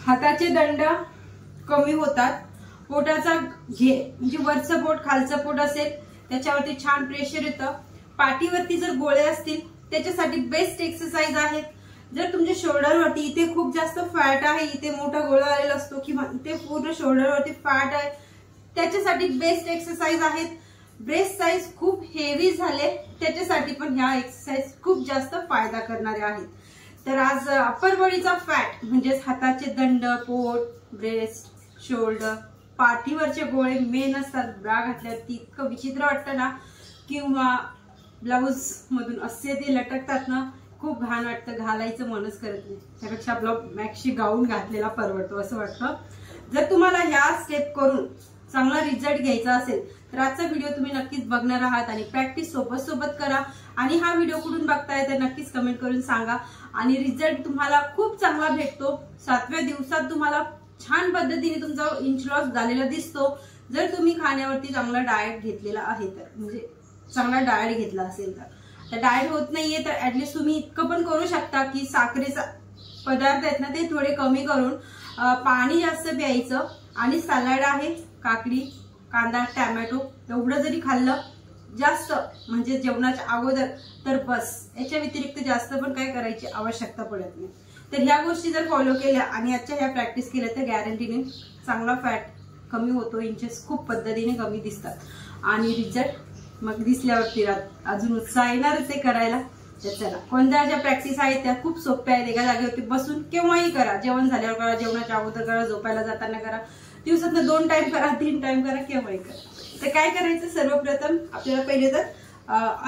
हाताचे दंड कमी होतात, पोटाचा म्हणजे वरचं पोट खालचं पोट असेल त्याच्यावरती छान प्रेशर येतं, पाठीवरती जर गोळे असतील त्याच्यासाठी बेस्ट एक्सरसाइज आहेत। जर तुमच्या शोल्डरवरती इथे खूप जास्त फॅट आहे, इथे मोठा गोळा आलेला असतो किंवा इथे पूर्ण शोल्डरवरती फॅट आहे, त्याच्यासाठी बेस्ट एक्सरसाइज आहेत। ब्रेस्ट साइज खूप हेवी झाले त्याच्यासाठी पण ह्या एक्सरसाइज खूप जास्त फायदा करणारे आहेत। तर आज अप्पर बॉडीचा फॅट म्हणजेच हाताचे दंड, पोट, ब्रेस्ट, शोल्डर, पाठीवरचे गोळे मेन असतात। ब्रा घातल्यावरती इतकं विचित्र वाटतं ना, किंवा ब्लाऊज मधून असे ते लटकतात ना, खूप घाण वाटतं, घालायचं मनच करत नाही। त्यापेक्षा आपला मॅक्सी गाऊन घातलेला परवडतो असं वाटतं। जर तुम्हाला ह्या स्टेप करून चांगला रिझल्ट घ्यायचा असेल तर आजचा व्हिडिओ तुम्ही नक्कीच बघणार आहात आणि प्रॅक्टिस सोबत सोबत करा। आणि हा व्हिडिओ कुठून बघताय तर नक्कीच कमेंट करून सांगा। आणि रिझल्ट तुम्हाला खूप चांगला भेटतो। 7व्या दिवसात तुम्हाला छान पद्धतीने तुमचा इंच लॉस झालेला दिसतो, जर तुम्ही खाण्यावरती चांगला डाएट घेतलेला आहे तर, म्हणजे चांगला डाएट घेतला असेल तर। डाएट होत नाहीये तर ऍटलीस्ट तुम्ही इतकं पण करू शकता की साखरेचा पदार्थ आहेत ना ते थोडे कमी करून पाणी जास्त प्यायचं आणि सॅलड आहे, काकडी, कांदा, टोमॅटो एवढं जरी खाल्लं जास्त म्हणजे जेवणाच्या अगोदर तर बस, याच्या व्यतिरिक्त जास्त पण काय करायची आवश्यकता पडत नाही। तर ह्या गोष्टी जर फॉलो केल्या आणि आजच्या ह्या प्रॅक्टिस केल्या तर गॅरंटीने चांगला फॅट कमी होतो, इंचेस खूप पद्धतीने कमी दिसतात आणि रिझल्ट मग दिसल्यावरती अजून उत्साह येणारच आहे करायला। तर चला, कोणत्या ज्या प्रॅक्टिस आहेत त्या खूप सोप्या आहेत, एका जागेवरती बसून केव्हाही करा, जेवण झाल्यावर करा, जेवणाच्या अगोदर करा, झोपायला जाताना करा, दिवसातून 2 टाइम करा, 3 टाइम करा, केव्हाही करा। तर काय करायचं, सर्वप्रथम आपल्याला पहिले तर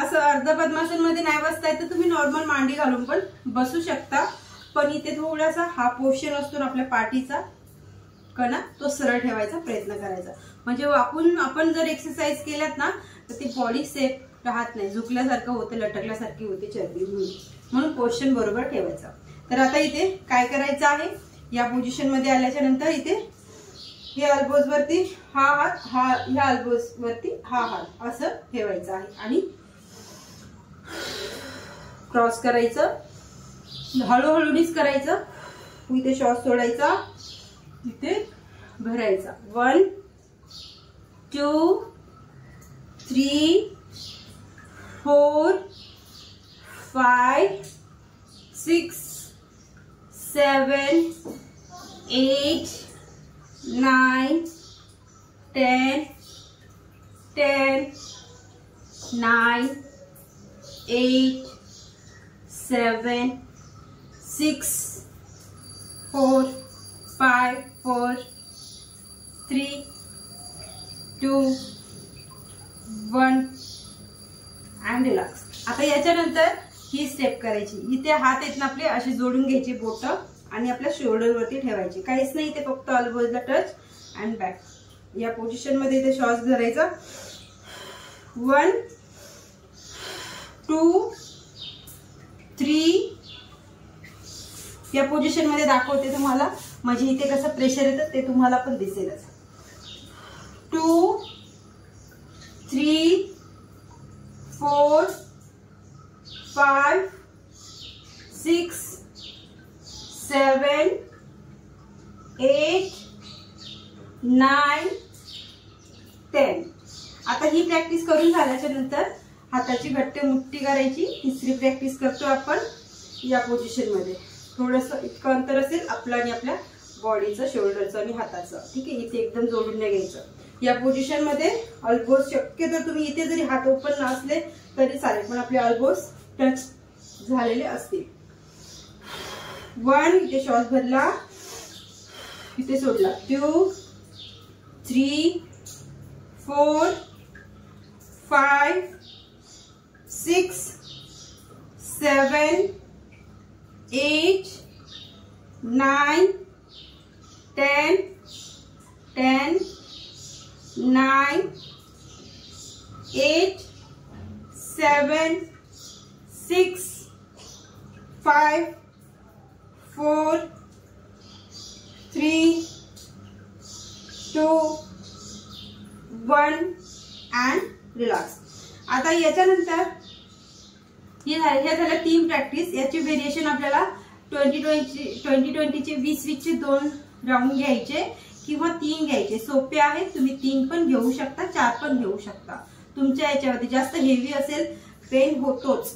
असं अर्ध पद्मासन मध्ये नाही बसताय तर तुम्ही नॉर्मल मांडी घालून पण बसू शकता, पण इथे थोडासा हा पोर्शन असतो ना आपल्या पाठीचा कणा, तो सरळ ठेवायचा प्रयत्न करायचा। म्हणजे आपण जर एक्सरसाइज केल्यात ना तर ती बॉडी सेफ राहत नाही, झुकल्यासारखं होतं, लटकल्यासारखी होते चरबी, म्हणून पोर्शन बरोबर ठेवायचा। तर आता इथे काय करायचं आहे, या पोझिशन मध्ये आल्याच्या नंतर इथे हे अल्बोज वरती हा हात, ह्या अल्बोज वरती हा हात असं ठेवायचं आहे आणि क्रॉस करायचं, हळूहळूच करायचं। इथे श्वास सोडायचा, इथे भरायचा। 1 2 3 4 5 6 7 8 9 10 10 9 8 7 6 4 5 4 3 2 1 and रिलॅक्स। आता याच्यानंतर ही स्टेप करायची, इथे हात आहेत ना आपले असे जोडून घ्यायचे बोट आणि आपल्या शोल्डर वरती ठेवायचे, काहीच नाही, इथे फक्त अल्बोजला टच अँड बॅक। या पोझिशन मध्ये इथे श्वास धरायचा, 1 2 3 या पोझिशन मध्ये दाखवते तुम्हाला, म्हणजे इथे कसं प्रेशर येतं ते तुम्हाला पण दिसेलच। 2 3 4 5 6 7 8 9 10। आता ही प्रॅक्टिस करून झाल्याच्या नंतर हाताची घट्ट मुठ्ठी करायची। तिसरी प्रॅक्टिस करतो आपण या पोझिशन मध्ये, थोडस इतकं अंतर असेल आपलं आणि आपल्या बॉडीचं, शोल्डरचं आणि हाताचं, ठीक आहे। इथे एकदम जोडून नाही घ्यायचं। या पोझिशन मध्ये अल्बोज शक्यतो तुम्ही इथे जरी हात ओपन नसले तरी चालेल, पण आपले अल्बोज टच झालेले असतील। 1 इथे श्वास भरला, इथे सोडला, 2 3 4 5 6 7 8 9 10 10 9 8 7 6 5 4 3 2 1 and रिलॅक्स। आता याच्यानंतर हे झालं 3 प्रॅक्टिस। याची व्हेरिएशन आपल्याला 2020 चे 20 चे 20 चे 2 राऊंड घ्यायचे किंवा 3 घ्यायचे. सोपे आहेत, तुम्ही 3 पण घेऊ शकता, 4 पण घेऊ शकता. तुमच्या याच्यावरती जास्त हेवी असेल पेन होतोच,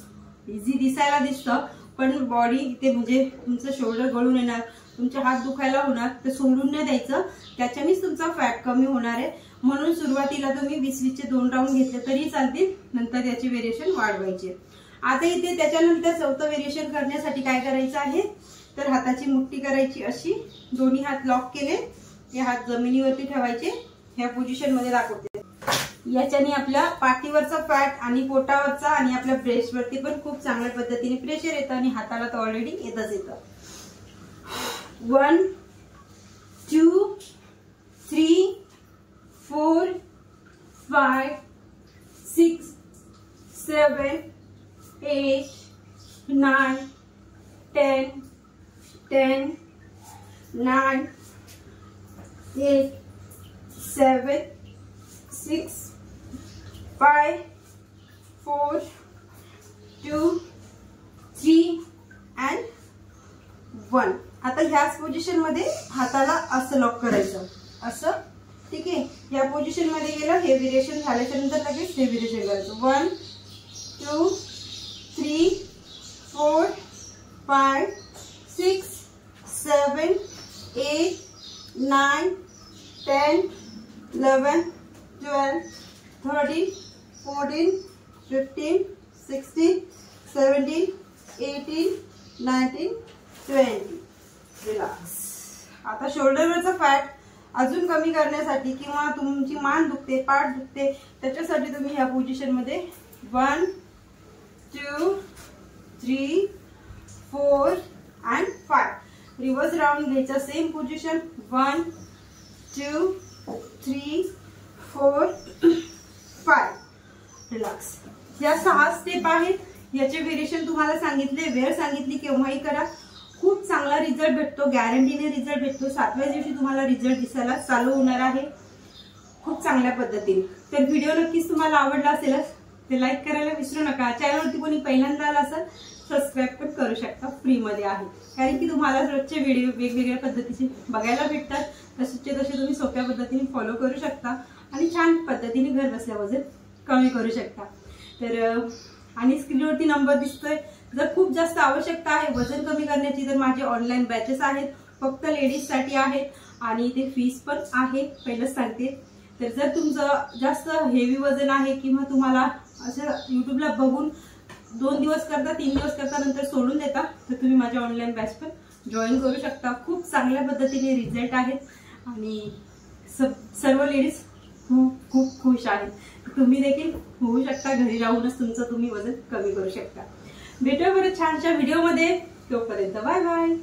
इझी दिसायला दिसतं पण बॉडी इथे म्हणजे तुमचं शोल्डर गळून येणार, तुमचे हात दुखायला होणार, तर सोडून नाही द्यायचं. त्याच्यानेच तुमचा फॅट कमी होणार आहे. म्हणून सुरुवातीला तुम्ही 20-20चे 2 राऊंड घेतले तरी चालतील, नंतर याचे व्हेरिएशन वाढवायचे. आता इथे त्याच्यानंतर चौथं व्हेरिएशन करण्यासाठी काय करायचं आहे तर हाताची मुठ्ठी करायची अशी, दोन्ही हात लॉक केले, हे हात जमिनीवरती ठेवायचे. ह्या पोझिशन मध्ये दाखवते. याच्याने आपल्या पाठीवरचा फॅट आणि पोटावरचा आणि आपल्या ब्रेस्टवरती पण खूप चांगल्या पद्धतीने प्रेशर येतं आणि हाताला तर ऑलरेडी येतच येतं. 1 2 3 4 5 6 7 8 9 10 10 9 8 7 6 5 4 2 3 and 1. आता ह्याच पोझिशन मध्ये हाताला असं लॉक करायचं, असं. ठीक आहे, या पोझिशन मध्ये गेलं. हे व्हेरिएशन झाल्याच्या नंतर लगेच हे व्हेरिएशन करायचं. 1 2 3 4 5 6 7 8 9 10 11 12 13 14 15 16 17 18 19 20. रिलॅक्स. आता शोल्डरवरचा फॅट अजून कमी करण्यासाठी किंवा तुमची मान दुखते, पाठ दुखते, त्याच्यासाठी तुम्ही ह्या पोझिशन मध्ये 1 2 3 4 and 5 रिव्हर्स राऊंड घ्यायचा. Same position 1 2 3 4 5. रिलॅक्स. या 6 स्टेप आहेत. याचे व्हेरिएशन तुम्हाला सांगितले, वेळ सांगितली, केव्हाही करा. खूप चांगला रिझल्ट भेटतो, गॅरंटीने रिझल्ट भेटतो. 7व्या दिवशी तुम्हाला रिझल्ट दिसायला चालू होणार आहे खूप चांगल्या पद्धतीने. तर व्हिडिओ नक्कीच तुम्हाला आवडला असेलच ते लाईक करायला विसरू नका. चॅनलवरती कोणी पहिल्यांदा आला असेल सबस्क्राईब पण करू शकता, फ्री मध्ये आहे. कारण की तुम्हाला रोजचे व्हिडिओ वेगवेगळ्या पद्धतीचे बघायला भेटतात. तसे तुम्ही सोप्या पद्धतीने फॉलो करू शकता आणि छान पद्धतीने घर बसल्या वजन कमी करू शकता. तर आणि स्क्रीनवरती नंबर दिसतोय. जर खूप जास्त आवश्यकता आहे वजन कमी करण्याची तर माझे ऑनलाईन बॅचेस आहेत, फक्त लेडीज साठी आहेत आणि ते फीस पण आहे, पहिलंच सांगते. तर जर तुमचं जास्त हेवी वजन आहे किंवा तुम्हाला असं युट्यूबला बघून 2 दिवस करता, 3 दिवस करता, नंतर सोडून देता, तर तुम्ही माझ्या ऑनलाईन बॅच पण जॉईन करू शकता. खूप चांगल्या पद्धतीने रिझल्ट आहेत आणि सर्व लेडीज खूप खुश आहेत. तुम्ही देखील होऊ शकता, घरी राहूनच तुमचं तुम्ही वजन कमी करू शकता. भेटूया बरं छानशा व्हिडिओ मध्ये. तोपर्यंत बाय बाय.